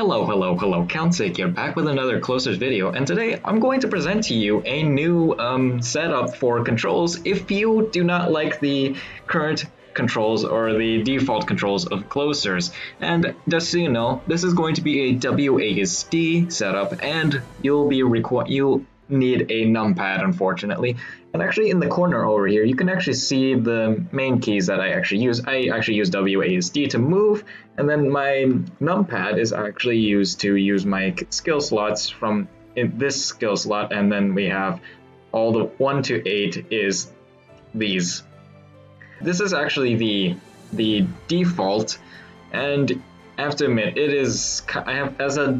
Hello, Count here, back with another Closers video, and today I'm going to present to you a new setup for controls if you do not like the current controls or the default controls of Closers. And just so you know, this is going to be a WASD setup, and you'll need a numpad, unfortunately. And actually in the corner over here, you can actually see the main keys that I actually use. I actually use WASD to move, and then my numpad is actually used to use my skill slots from this skill slot, and then we have all the 1 to 8 is these. This is actually the default, and I have to admit, it is, I have as a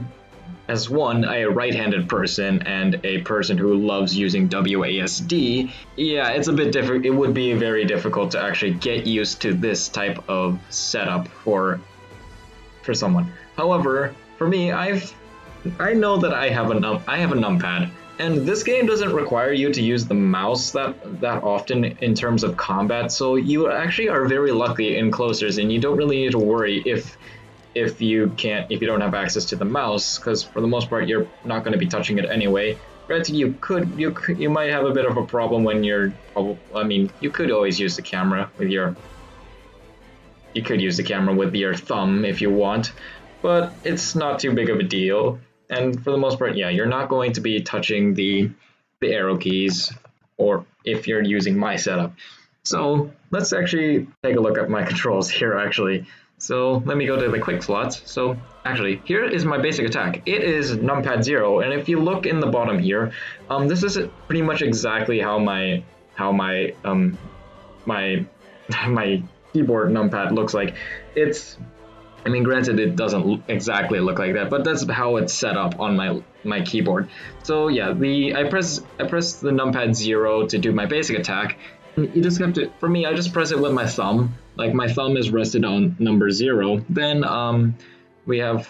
right-handed person and a person who loves using WASD, yeah, it's a bit different. It would be very difficult to actually get used to this type of setup for someone. However, for me, I know that I have a numpad, and this game doesn't require you to use the mouse that often in terms of combat, so you actually are very lucky in Closers, and you don't really need to worry if you don't have access to the mouse, because for the most part you're not going to be touching it anyway. Granted, you might have a bit of a problem when you could always use the camera with your thumb if you want, but it's not too big of a deal. And for the most part, yeah, you're not going to be touching the arrow keys, or if you're using my setup. So let's actually take a look at my controls here actually. So let me go to the quick slots. So actually, here is my basic attack. It is numpad 0, and if you look in the bottom here, this is pretty much exactly how my keyboard numpad looks like. Granted, it doesn't exactly look like that, but that's how it's set up on my keyboard. So yeah, I press the numpad 0 to do my basic attack. You just have to, for me, I just press it with my thumb. Like, my thumb is rested on number 0. Then we have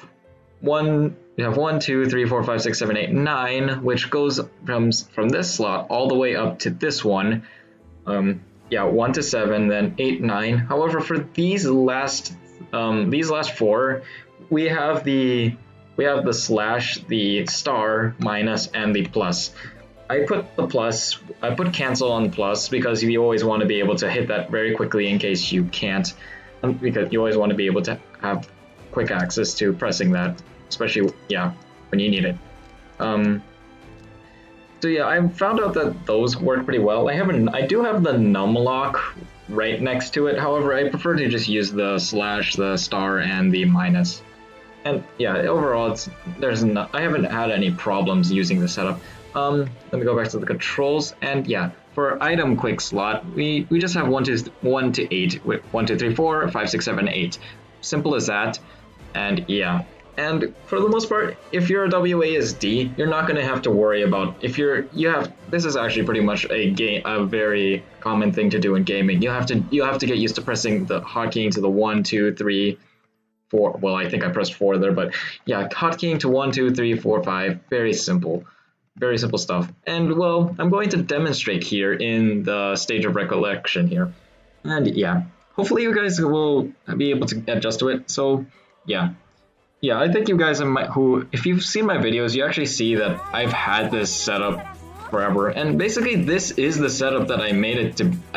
1, 2, 3, 4, 5, 6, 7, 8, 9, which goes from this slot all the way up to this one. 1 to 7, then 8, 9. However, for these last 4, we have the slash, the star, minus, and the plus. I put cancel on plus because you always want to be able to hit that very quickly in case you can't, because you always want to be able to have quick access to pressing that, especially, yeah, when you need it. So yeah, I found out that those work pretty well. I do have the num lock right next to it. However, I prefer to just use the slash, the star, and the minus. And yeah, overall, I haven't had any problems using the setup. Let me go back to the controls, and yeah, for item quick slot, we just have 1 to 8, with 1, 2, 3, 4, 5, 6, 7, 8. Simple as that. And yeah, and for the most part, if you're a WASD, you're not going to have to worry about this is actually pretty much a very common thing to do in gaming. You have to get used to pressing the hotkeying to the 1, 2, 3, 4. Well, I think I pressed 4 there, but yeah, hotkeying to 1, 2, 3, 4, 5. Very simple. Very simple stuff. And well, I'm going to demonstrate here in the stage of recollection here. And yeah, hopefully you guys will be able to adjust to it. So yeah, I think you guys if you've seen my videos, you actually see that I've had this setup forever. And basically this is the setup that I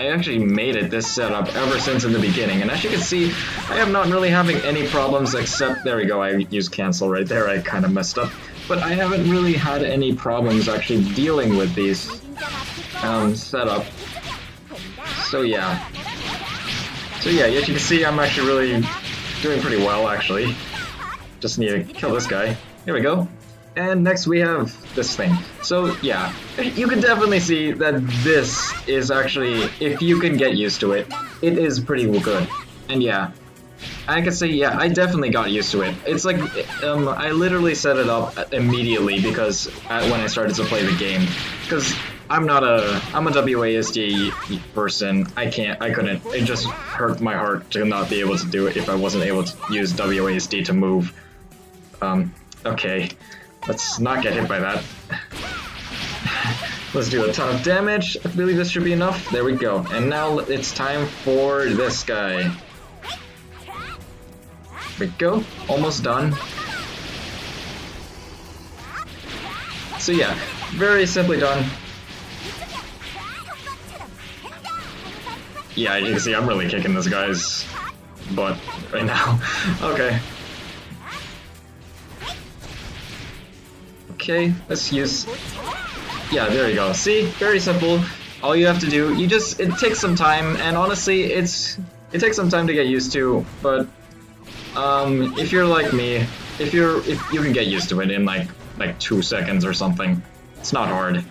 actually made it this setup ever since in the beginning. And as you can see, I am not really having any problems except, there we go, I used cancel right there, I kind of messed up. But I haven't really had any problems actually dealing with these setup. So yeah, as you can see, I'm actually really doing pretty well actually. Just need to kill this guy. Here we go. And next we have this thing. So yeah, you can definitely see that this is actually, if you can get used to it, it is pretty good. And yeah, I can say, yeah, I definitely got used to it. It's like, I literally set it up immediately because when I started to play the game, because I'm a WASD person. I couldn't. It just hurt my heart to not be able to do it if I wasn't able to use WASD to move. Okay, let's not get hit by that. Let's do a ton of damage. I believe this should be enough. There we go. And now it's time for this guy. There we go. Almost done. So yeah, very simply done. Yeah, you can see I'm really kicking this guy's butt right now. Okay. Okay, let's use... Yeah, there you go. See? Very simple. All you have to do, it takes some time, and honestly, it takes some time to get used to, but if you're like me, if you can get used to it in like 2 seconds or something. It's not hard.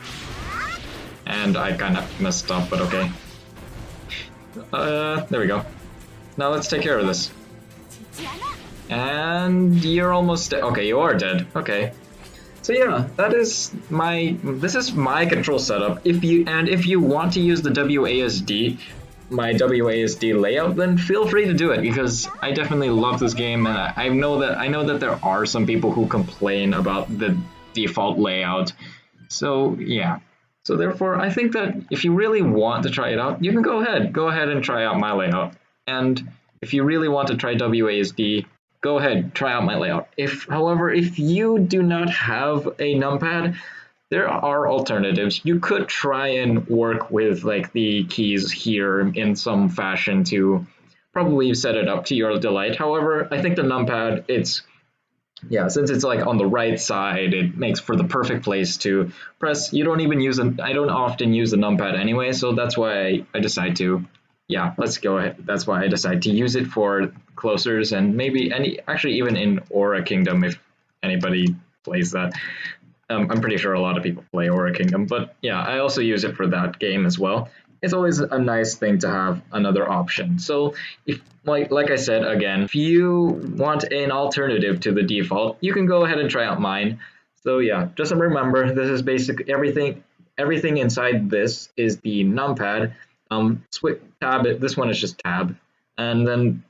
And I kind of messed up, but okay. There we go. Now let's take care of this. And you're almost dead. Okay, you are dead. Okay. So yeah, this is my control setup. If you want to use the WASD, my WASD layout, then feel free to do it, because I definitely love this game, and I know that there are some people who complain about the default layout. So yeah. So therefore, I think that if you really want to try it out, you can go ahead and try out my layout. And if you really want to try WASD, go ahead, try out my layout. However, if you do not have a numpad, there are alternatives. You could try and work with like the keys here in some fashion to probably set it up to your delight. However, I think the numpad, since it's like on the right side, it makes for the perfect place to press. I don't often use the numpad anyway, so that's why I decide to, let's go ahead. That's why I decide to use it for closers, and maybe actually even in Aura Kingdom if anybody plays that. I'm pretty sure a lot of people play Aura Kingdom, but yeah, I also use it for that game as well. It's always a nice thing to have another option. So if like I said again, if you want an alternative to the default, you can go ahead and try out mine. So yeah, just remember, this is basic everything inside this is the numpad. Tab, this one is just tab, and then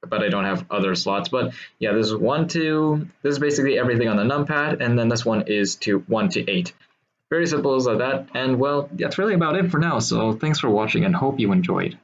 but I don't have other slots. But yeah, this is basically everything on the numpad, and then this one is 1 to 8. Very simple as that, and well, that's really about it for now, so thanks for watching and hope you enjoyed.